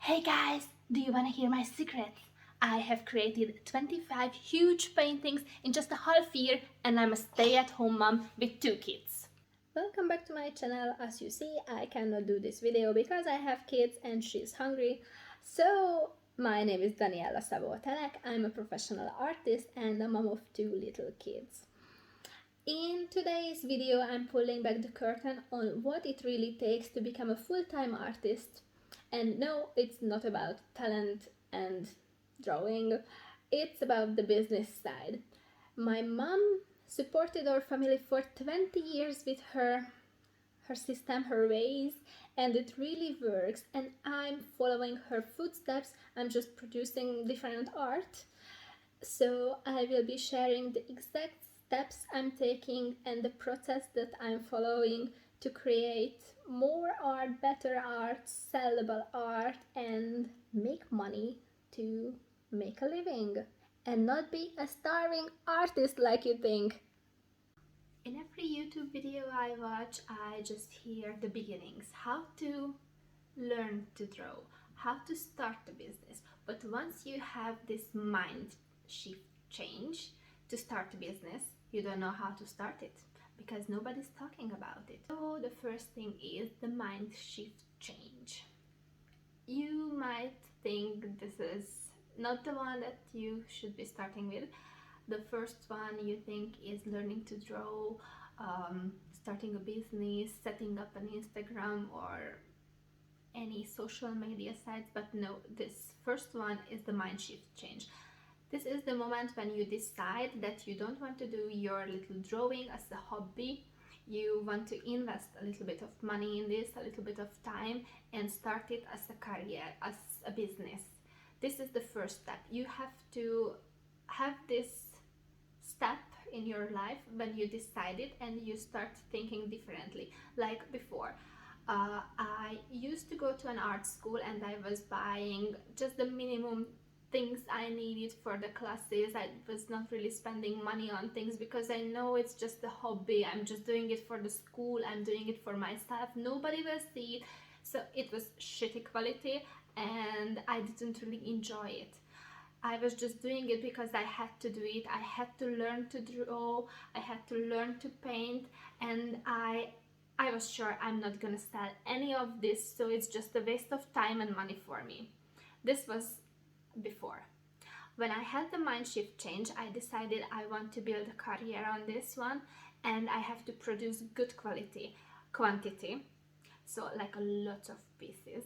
Hey guys, do you want to hear my secrets? I have created 25 huge paintings in just a half year and I'm a stay-at-home mom with 2 kids. Welcome back to my channel. As you see, I cannot do this video because I have kids and she's hungry. So, my name is Daniela Szabó-Telek. I'm a professional artist and a mom of 2 little kids. In today's video, I'm pulling back the curtain on what it really takes to become a full-time artist. And no, it's not about talent and drawing. It's about the business side. My mom supported our family for 20 years with her system, her ways, and it really works, and I'm following her footsteps. I'm just producing different art. So I will be sharing the exact steps I'm taking and the process that I'm following to create more art, better art, sellable art, and make money to make a living and not be a starving artist like you think. In every YouTube video I watch, I just hear the beginnings, how to learn to draw, how to start a business. But once you have this mind shift change to start a business, you don't know how to start it because nobody's talking about it. So the first thing is the mind shift change. You might think this is not the one that you should be starting with. The first one you think is learning to draw, starting a business, setting up an Instagram or any social media sites, but no, this first one is the mind shift change. This is the moment when you decide that you don't want to do your little drawing as a hobby. You want to invest a little bit of money in this, a little bit of time, and start it as a career, as a business. This is the first step. You have to have this step in your life when you decide it and you start thinking differently. Like before, I used to go to an art school and I was buying just the minimum things I needed for the classes. I was not really spending money on things because I know it's just a hobby. I'm just doing it for the school, I'm doing it for myself, nobody will see it. So it was shitty quality and I didn't really enjoy it. I was just doing it because I had to do it. I had to learn to draw, I had to learn to paint, and I was sure I'm not gonna sell any of this, so it's just a waste of time and money for me. This was before. When I had the mind shift change, I decided I want to build a career on this one and I have to produce good quantity, so like a lot of pieces.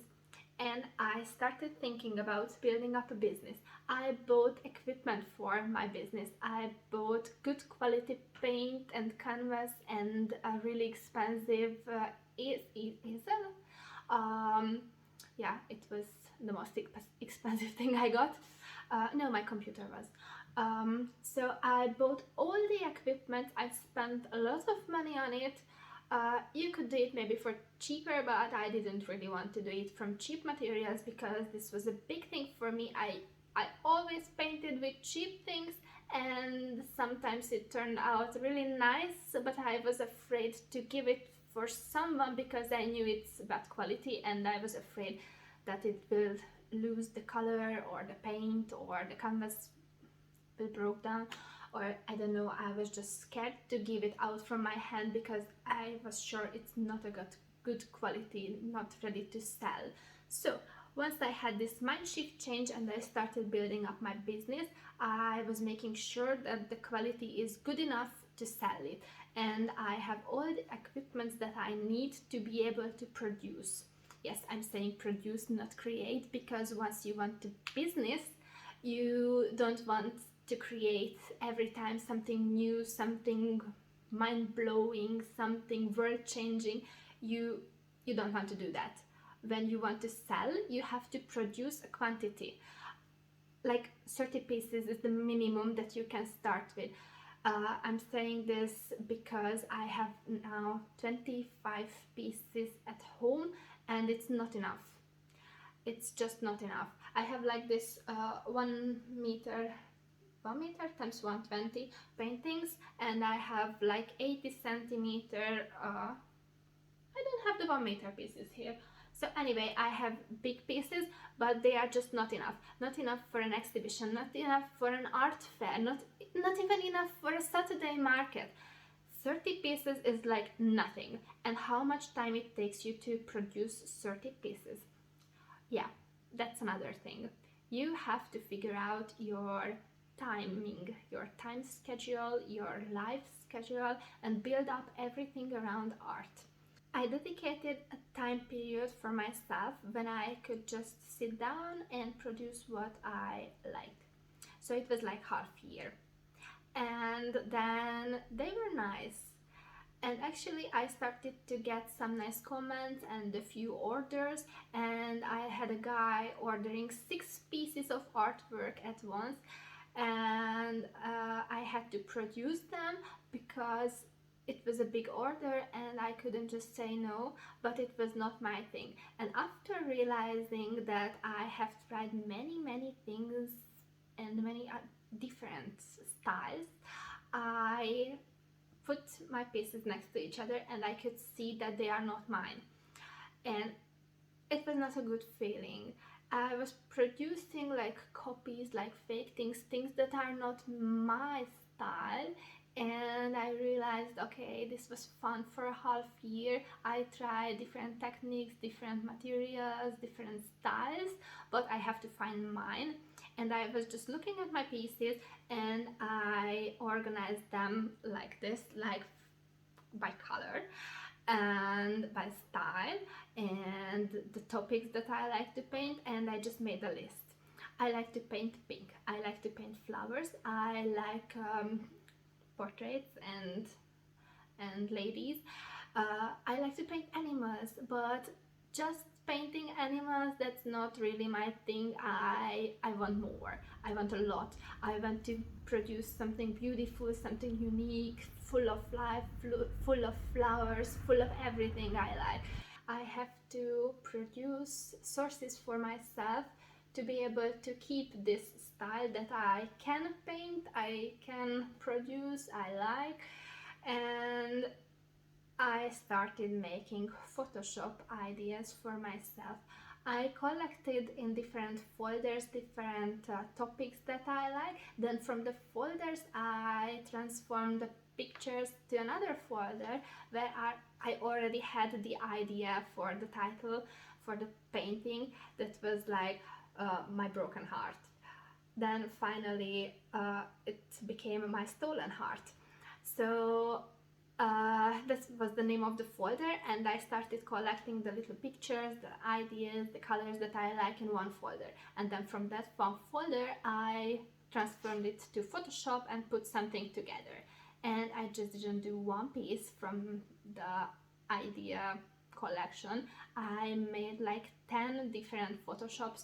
And I started thinking about building up a business. I bought equipment for my business. I bought good quality paint and canvas and a really expensive easel. Yeah, it was the most expensive thing I got. No, my computer was. So I bought all the equipment. I spent a lot of money on it. You could do it maybe for cheaper, but I didn't really want to do it from cheap materials because this was a big thing for me. I always painted with cheap things and sometimes it turned out really nice, but I was afraid to give it for someone because I knew it's bad quality and I was afraid that it will lose the color or the paint or the canvas will broke down, or I don't know, I was just scared to give it out from my hand because I was sure it's not a good quality, not ready to sell. So once I had this mind shift change and I started building up my business, I was making sure that the quality is good enough to sell it, and I have all the equipment that I need to be able to produce. Yes, I'm saying produce, not create, because once you want to business, you don't want to create every time something new, something mind-blowing, something world-changing. You don't want to do that. When you want to sell, you have to produce a quantity. Like 30 pieces is the minimum that you can start with. I'm saying this because I have now 25 pieces at home and it's not enough. It's just not enough. I have like this 1 meter times 120 paintings and I have like 80 centimeter I don't have the 1 meter pieces here, So anyway, I have big pieces, but they are just not enough. Not enough for an exhibition, not enough for an art fair, not even enough for a Saturday market. 30 pieces is like nothing. And how much time it takes you to produce 30 pieces? Yeah, that's another thing. You have to figure out your timing, your time schedule, your life schedule, and build up everything around art. I dedicated a time period for myself when I could just sit down and produce what I liked. So it was like half year. And then they were nice. And actually, I started to get some nice comments and a few orders. And I had a guy ordering 6 pieces of artwork at once. And I had to produce them because it was a big order and I couldn't just say no, but it was not my thing. And after realizing that I have tried many things and many different styles, I put my pieces next to each other and I could see that they are not mine. And it was not a good feeling. I was producing like copies, like fake things, things that are not my style. And I realized, okay, this was fun for a half year. I tried different techniques, different materials, different styles, but I have to find mine. And I was just looking at my pieces and I organized them like this, like by color and by style and the topics that I like to paint, and I just made a list. I like to paint pink, I like to paint flowers, I like portraits and ladies. I like to paint animals, but just painting animals, that's not really my thing. I want more. I want a lot. I want to produce something beautiful, something unique, full of life, full of flowers, full of everything I like. I have to produce sources for myself to be able to keep this style that I can paint, I can produce, I like. And I started making Photoshop ideas for myself. I collected in different folders different topics that I like. Then from the folders I transformed the pictures to another folder where I already had the idea for the title for the painting that was like my broken heart. Then finally it became my stolen heart. So that was the name of the folder, and I started collecting the little pictures, the ideas, the colors that I like in one folder. And then from that one folder I transformed it to Photoshop and put something together. And I just didn't do one piece from the idea collection. I made like 10 different Photoshops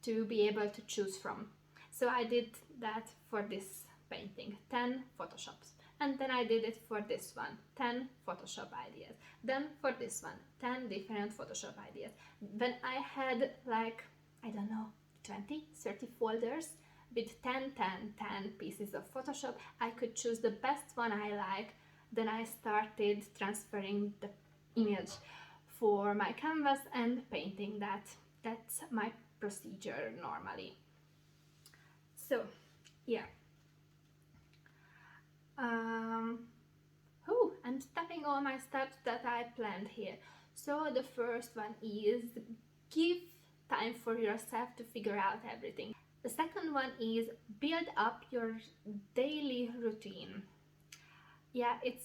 to be able to choose from. So I did that for this painting, 10 Photoshops. And then I did it for this one, 10 Photoshop ideas. Then for this one, 10 different Photoshop ideas. When I had like, I don't know, 20, 30 folders with 10, 10, 10 pieces of Photoshop, I could choose the best one I like. Then I started transferring the image for my canvas and painting that. That's my procedure normally. So, yeah. I'm stepping all my steps that I planned here. So the first one is give time for yourself to figure out everything. The second one is build up your daily routine. Yeah, it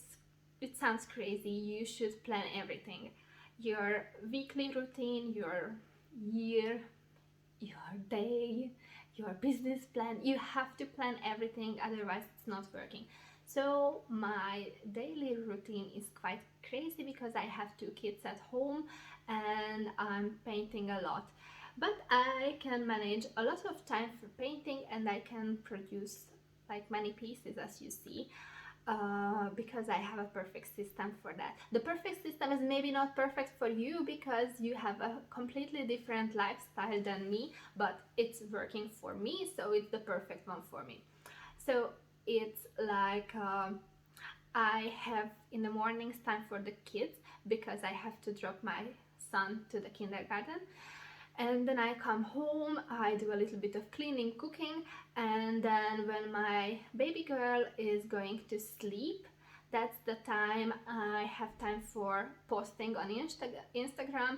sounds crazy. You should plan everything. Your weekly routine, your year, your day, your business plan. You have to plan everything, otherwise it's not working. So my daily routine is quite crazy because I have 2 kids at home and I'm painting a lot. But I can manage a lot of time for painting and I can produce like many pieces, as you see. Because I have a perfect system for that. The perfect system is maybe not perfect for you because you have a completely different lifestyle than me, but it's working for me, so it's the perfect one for me. So it's like I have in the mornings time for the kids because I have to drop my son to the kindergarten. And then I come home, I do a little bit of cleaning, cooking, and then when my baby girl is going to sleep, that's the time I have time for posting on Instagram,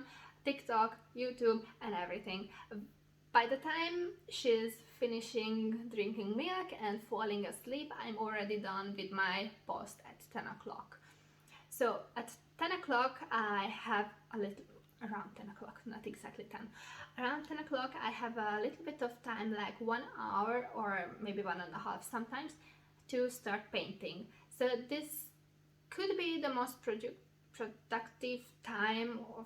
TikTok, YouTube, and everything. By the time she's finishing drinking milk and falling asleep, I'm already done with my post at 10 o'clock. So at 10 o'clock, I have a little, around 10 o'clock, not exactly 10. Around 10 o'clock, I have a little bit of time, like 1 hour or maybe 1.5 sometimes, to start painting. So this could be the most productive time of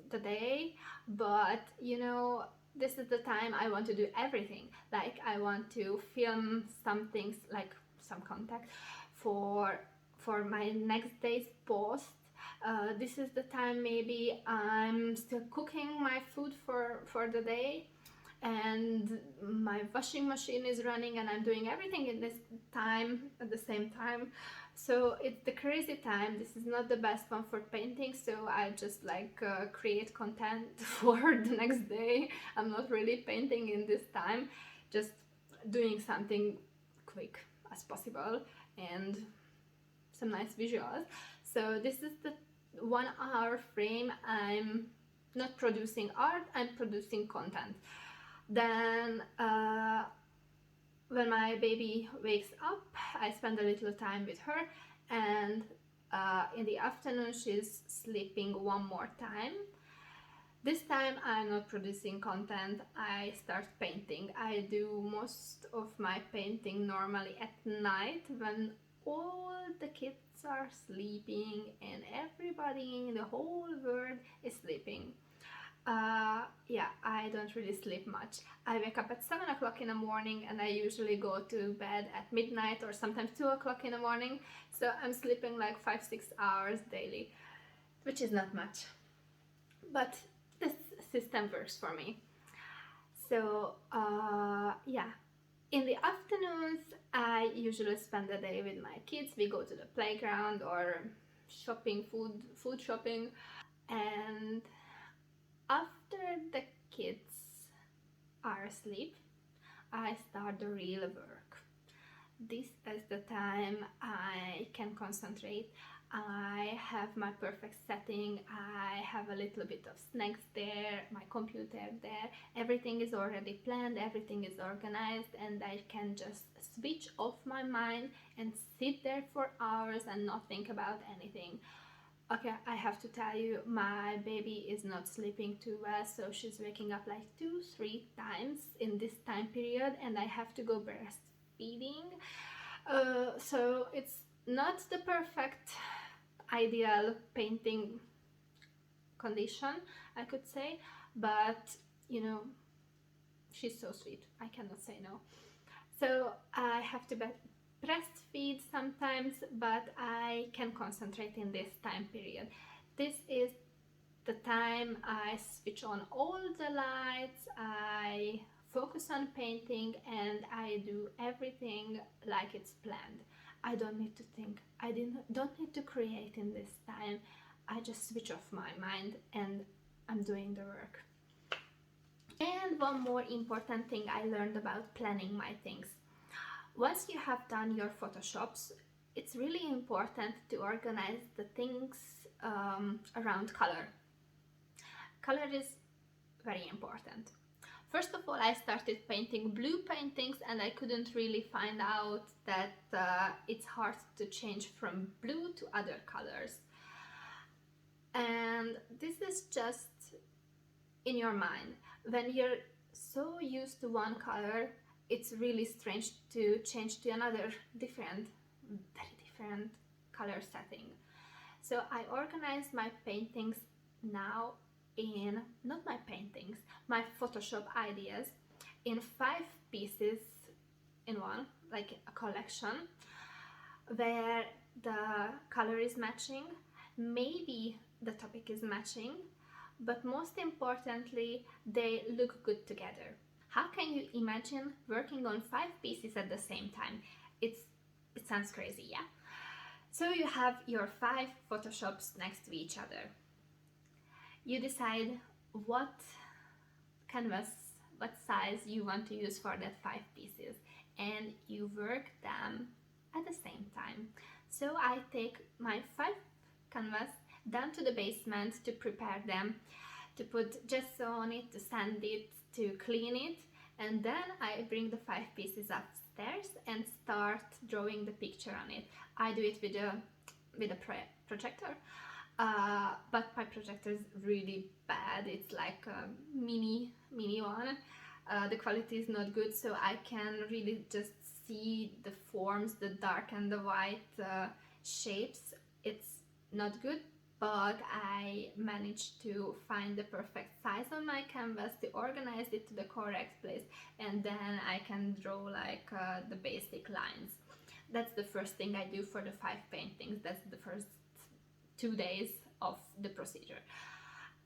the day, but you know, this is the time I want to do everything. Like I want to film some things, like some content for my next day's post. This is the time maybe I'm still cooking my food for the day, and my washing machine is running, and I'm doing everything in this time at the same time. So it's the crazy time. This is not the best one for painting, so I just like create content for the next day. I'm not really painting in this time, just doing something quick as possible and some nice visuals. So this is the 1 hour frame. I'm not producing art, I'm producing content. Then when my baby wakes up, I spend a little time with her, and in the afternoon she's sleeping one more time. This time I'm not producing content, I start painting. I do most of my painting normally at night when all the kids are sleeping and everybody in the whole world is sleeping. Yeah, I don't really sleep much. I wake up at 7 o'clock in the morning and I usually go to bed at midnight or sometimes 2 o'clock in the morning. So I'm sleeping like 5-6 hours daily, which is not much. But this system works for me. So, yeah. In the afternoons, I usually spend the day with my kids. We go to the playground or shopping, food shopping. And after the kids are asleep, I start the real work. This is the time I can concentrate. I have my perfect setting, I have a little bit of snacks there, my computer there, everything is already planned, everything is organized, and I can just switch off my mind and sit there for hours and not think about anything. Okay, I have to tell you, my baby is not sleeping too well, so she's waking up like 2-3 times in this time period, and I have to go breastfeeding. So it's not the perfect ideal painting condition, I could say, but you know, she's so sweet, I cannot say no. So I have to breastfeed sometimes, but I can concentrate in this time period. This is the time I switch on all the lights, I focus on painting, and I do everything like it's planned. I don't need to think, don't need to create in this time. I just switch off my mind and I'm doing the work. And one more important thing I learned about planning my things. Once you have done your photoshops, it's really important to organize the things around color. Color is very important. First of all, I started painting blue paintings and I couldn't really find out that it's hard to change from blue to other colors. And this is just in your mind. When you're so used to one color, it's really strange to change to another very different color setting. So I organize my paintings now in, not my paintings, my Photoshop ideas in 5 pieces in one, like a collection, where the color is matching, maybe the topic is matching, but most importantly, they look good together. How can you imagine working on 5 pieces at the same time? It sounds crazy, yeah? So you have your 5 Photoshops next to each other. You decide what canvas, what size you want to use for that 5 pieces, and you work them at the same time. So I take my 5 canvas down to the basement to prepare them, to put gesso on it, to sand it, to clean it, and then I bring the 5 pieces upstairs and start drawing the picture on it. I do it with a projector, but my projector is really bad. It's like a mini one. The quality is not good, so I can really just see the forms, the dark and the white shapes. It's not good, but I managed to find the perfect size on my canvas, to organize it to the correct place, and then I can draw like the basic lines. That's the first thing I do for the 5 paintings. That's the first 2 days of the procedure.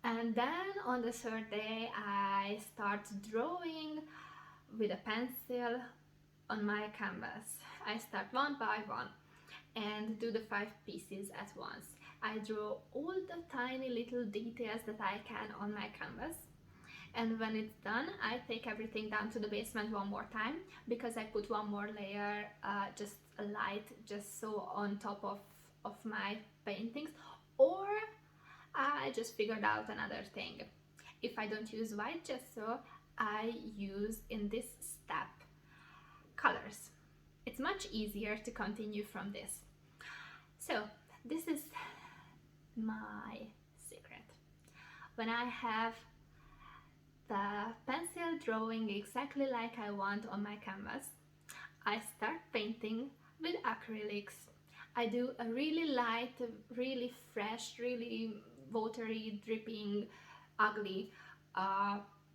And then on the third day I start drawing with a pencil on my canvas. I start one by one and do the 5 pieces at once. I draw all the tiny little details that I can on my canvas, and when it's done I take everything down to the basement one more time, because I put one more layer, just a light gesso on top of my paintings, or I just figured out another thing. If I don't use white gesso, I use in this step colors. It's much easier to continue from this. So this is my secret. When I have the pencil drawing exactly like I want on my canvas, I start painting with acrylics. I do a really light, really fresh, really watery, dripping, ugly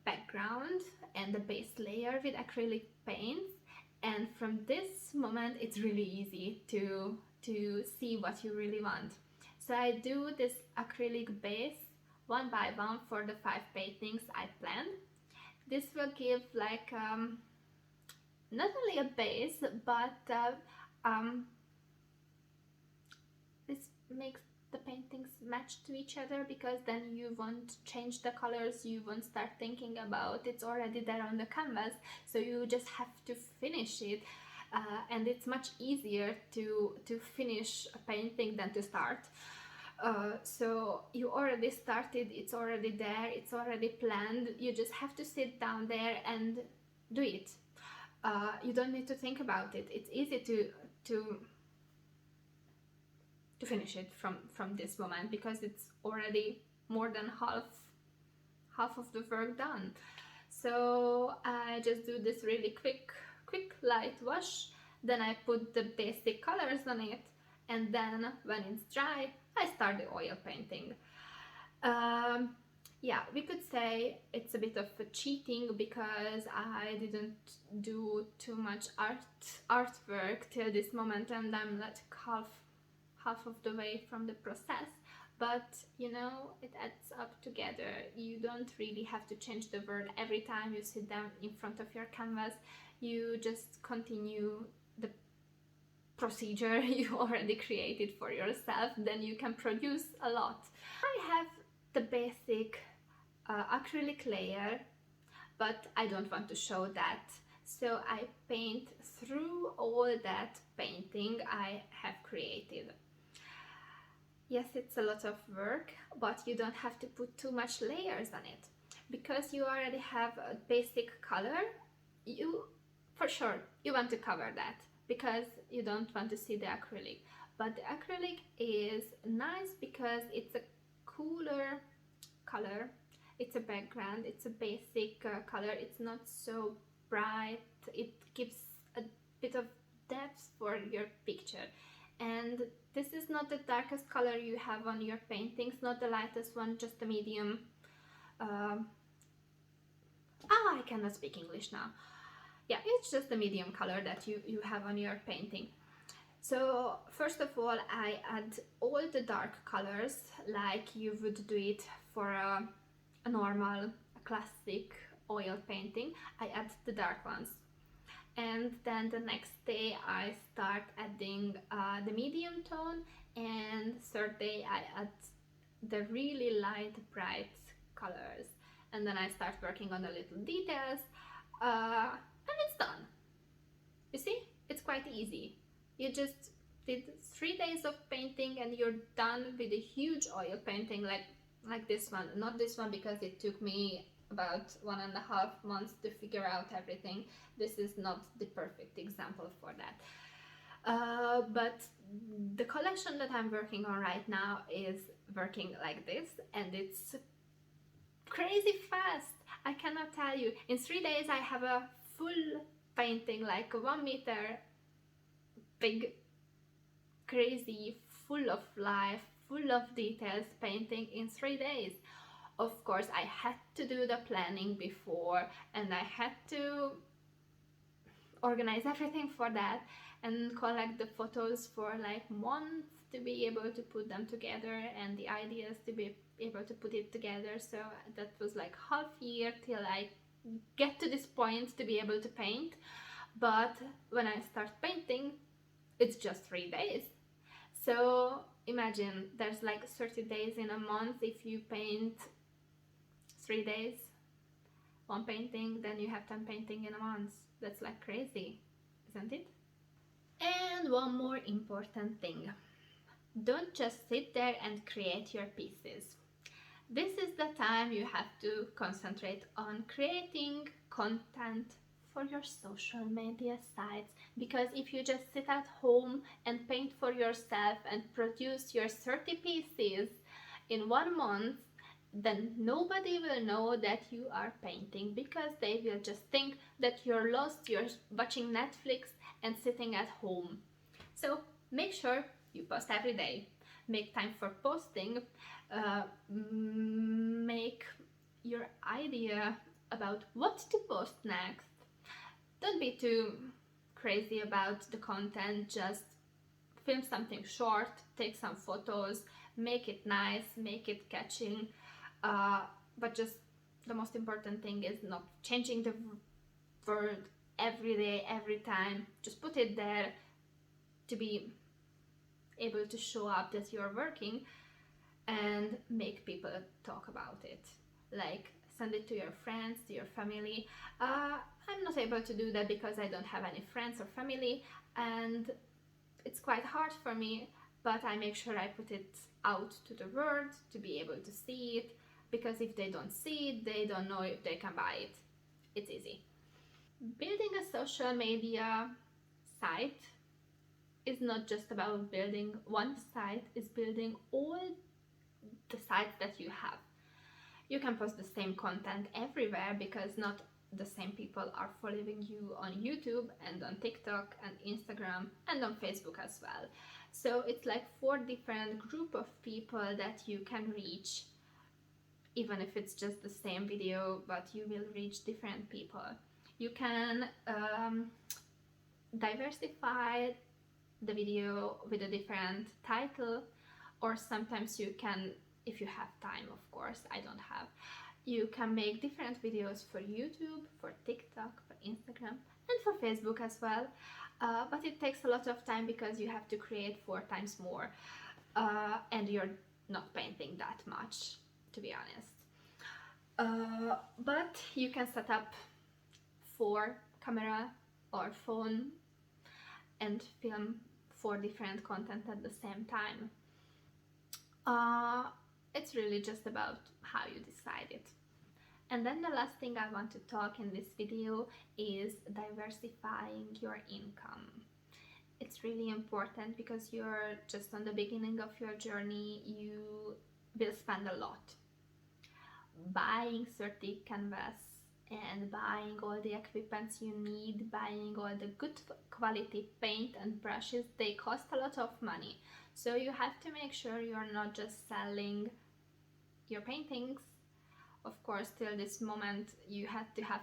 background and the base layer with acrylic paints. And from this moment it's really easy to see what you really want. So I do this acrylic base one by one for the 5 paintings I planned. This will give like not only a base, but this makes the paintings match to each other, because then you won't change the colors, you won't start thinking about it's already there on the canvas, so you just have to finish it. And it's much easier to finish a painting than to start. So you already started, it's already there, it's already planned, you just have to sit down there and do it. You don't need to think about it. It's easy to finish it from this moment, because it's already more than half of the work done. So I just do this really quick light wash, then I put the basic colors on it, and then when it's dry I start the oil painting. Yeah, we could say it's a bit of a cheating, because I didn't do too much artwork till this moment, and I'm like half of the way from the process. But you know, it adds up together. You don't really have to change the word every time you sit down in front of your canvas. You just continue the procedure you already created for yourself, then you can produce a lot. I have the basic acrylic layer, but I don't want to show that, so I paint through all that painting I have created. Yes, it's a lot of work, but you don't have to put too much layers on it, because you already have a basic color. You, for sure, you want to cover that, because you don't want to see the acrylic. But the acrylic is nice because it's a cooler color, it's a background, it's a basic color, it's not so bright, it gives a bit of depth for your picture. And this is not the darkest color you have on your paintings, not the lightest one, just the medium. I cannot speak English now. Yeah, it's just the medium color that you have on your painting. So first of all, I add all the dark colors like you would do it for a normal, classic oil painting. I add the dark ones. And then the next day I start adding the medium tone, and third day I add the really light, bright colors. And then I start working on the little details, and it's done. You see, it's quite easy. You just did 3 days of painting and you're done with a huge oil painting like this one. Not this one because it took me about 1.5 months to figure out everything. This is not the perfect example for that. But the collection that I'm working on right now is working like this, and it's crazy fast. I cannot tell you. In 3 days I have a full painting, like 1 meter big, crazy, full of life, full of details painting in 3 days. Of course, I had to do the planning before, and I had to organize everything for that and collect the photos for like months to be able to put them together, and the ideas to be able to put it together. So that was like half year till I get to this point to be able to paint. But when I start painting, it's just 3 days. So imagine there's like 30 days in a month. If you paint 3 days, one painting, then you have 10 painting in a month. That's like crazy, isn't it? And one more important thing. Don't just sit there and create your pieces. This is the time you have to concentrate on creating content for your social media sites, because if you just sit at home and paint for yourself and produce your 30 pieces in 1 month, then nobody will know that you are painting, because they will just think that you're lost, you're watching Netflix and sitting at home. So make sure you post every day. Make time for posting. Make your idea about what to post next. Don't be too crazy about the content. Just film something short, take some photos, make it nice, make it catching. But just the most important thing is not changing the word every day, every time. Just put it there to be able to show up that you're working and make people talk about it. Like, send it to your friends, to your family. I'm not able to do that because I don't have any friends or family, and it's quite hard for me, but I make sure I put it out to the world to be able to see it, because if they don't see it, they don't know if they can buy it. It's easy. Building a social media site is not just about building one site, it's building all the sites that you have. You can post the same content everywhere because not the same people are following you on YouTube and on TikTok and Instagram and on Facebook as well. So it's like 4 different group of people that you can reach, even if it's just the same video, but you will reach different people. You can diversify the video with a different title, or sometimes you can, if you have time, of course, I don't have, you can make different videos for YouTube, for TikTok, for Instagram, and for Facebook as well. But it takes a lot of time because you have to create 4 times more, and you're not painting that much, to be honest. But you can set up 4 camera or phone and film 4 different content at the same time. It's really just about how you decide it. And then the last thing I want to talk in this video is diversifying your income. It's really important because you're just on the beginning of your journey. You will spend a lot buying 30 canvas and buying all the equipments you need, buying all the good quality paint and brushes. They cost a lot of money, so you have to make sure you're not just selling your paintings. Of course, till this moment you had to have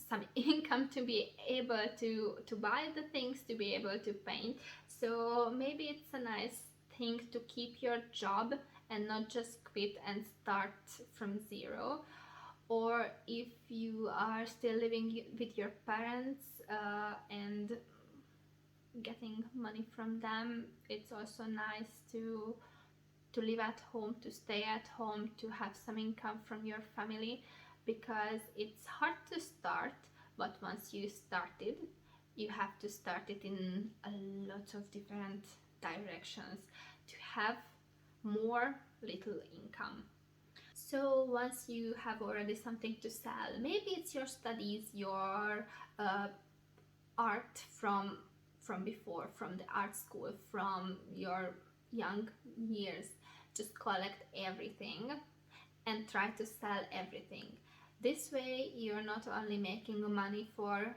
some income to be able to buy the things, to be able to paint. So maybe it's a nice thing to keep your job and not just quit and start from zero. Or if you are still living with your parents and getting money from them, it's also nice to to live at home, to stay at home, to have some income from your family, because it's hard to start, but once you started, you have to start it in a lot of different directions to have more little income. So once you have already something to sell, maybe it's your studies, your art from before, from the art school, from your young years, just collect everything and try to sell everything. This way you're not only making money for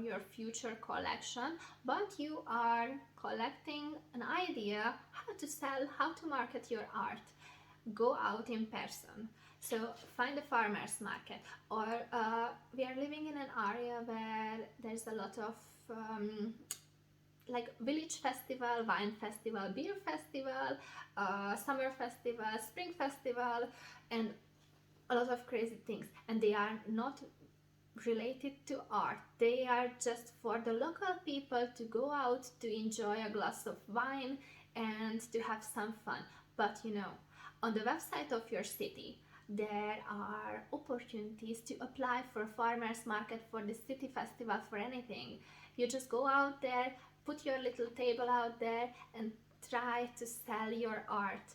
your future collection, but you are collecting an idea how to sell, how to market your art. Go out in person. So find a farmer's market, or we are living in an area where there's a lot of like village festival, wine festival, beer festival, summer festival, spring festival, and a lot of crazy things, and they are not related to art. They are just for the local people to go out to enjoy a glass of wine and to have some fun. But you know, on the website of your city, there are opportunities to apply for a farmer's market, for the city festival, for anything. You just go out there, put your little table out there and try to sell your art.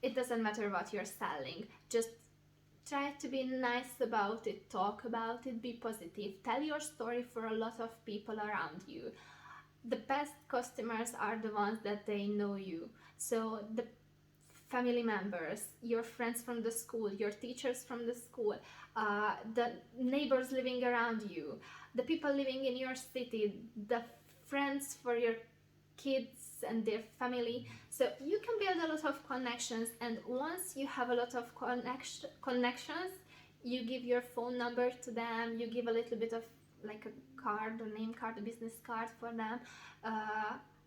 It doesn't matter what you're selling, just try to be nice about it, talk about it, be positive, tell your story for a lot of people around you. The best customers are the ones that they know you. So the family members, your friends from the school, your teachers from the school, the neighbors living around you, the people living in your city, the friends for your kids and their family. So you can build a lot of connections, and once you have a lot of connections, you give your phone number to them, you give a little bit of like a card, a name card, a business card for them.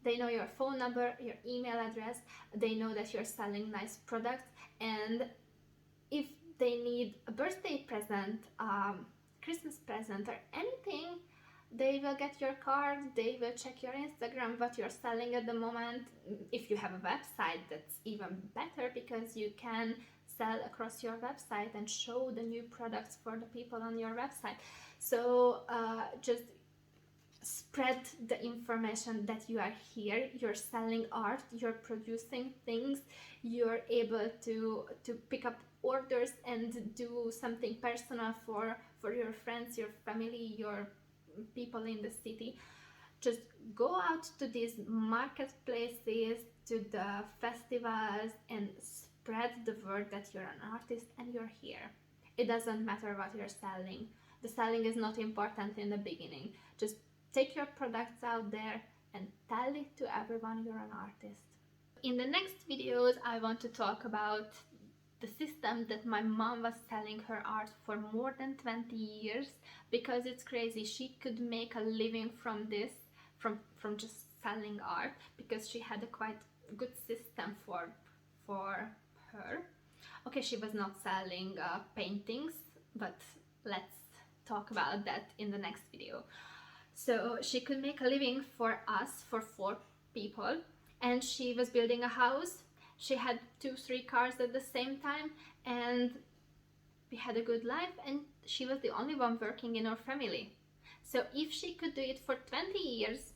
They know your phone number, your email address, they know that you're selling nice products, and if they need a birthday present, Christmas present, or anything, they will get your card, they will check your Instagram, what you're selling at the moment. If you have a website, that's even better, because you can sell across your website and show the new products for the people on your website. So just spread the information that you are here, you're selling art, you're producing things, you're able to pick up orders and do something personal for your friends, your family, your people in the city. Just go out to these marketplaces, to the festivals, and spread the word that you're an artist and you're here. It doesn't matter what you're selling. The selling is not important in the beginning. Just take your products out there and tell it to everyone you're an artist. In the next videos, I want to talk about the system that my mom was selling her art for more than 20 years, because it's crazy. She could make a living from this, from just selling art, because she had a quite good system for her. Okay, she was not selling paintings, but let's talk about that in the next video. So she could make a living for us, for 4 people, and she was building a house. She had 2-3 cars at the same time, and we had a good life, and she was the only one working in our family. So if she could do it for 20 years,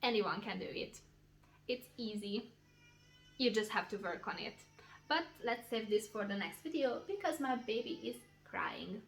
anyone can do it. It's easy. You just have to work on it. But let's save this for the next video, because my baby is crying.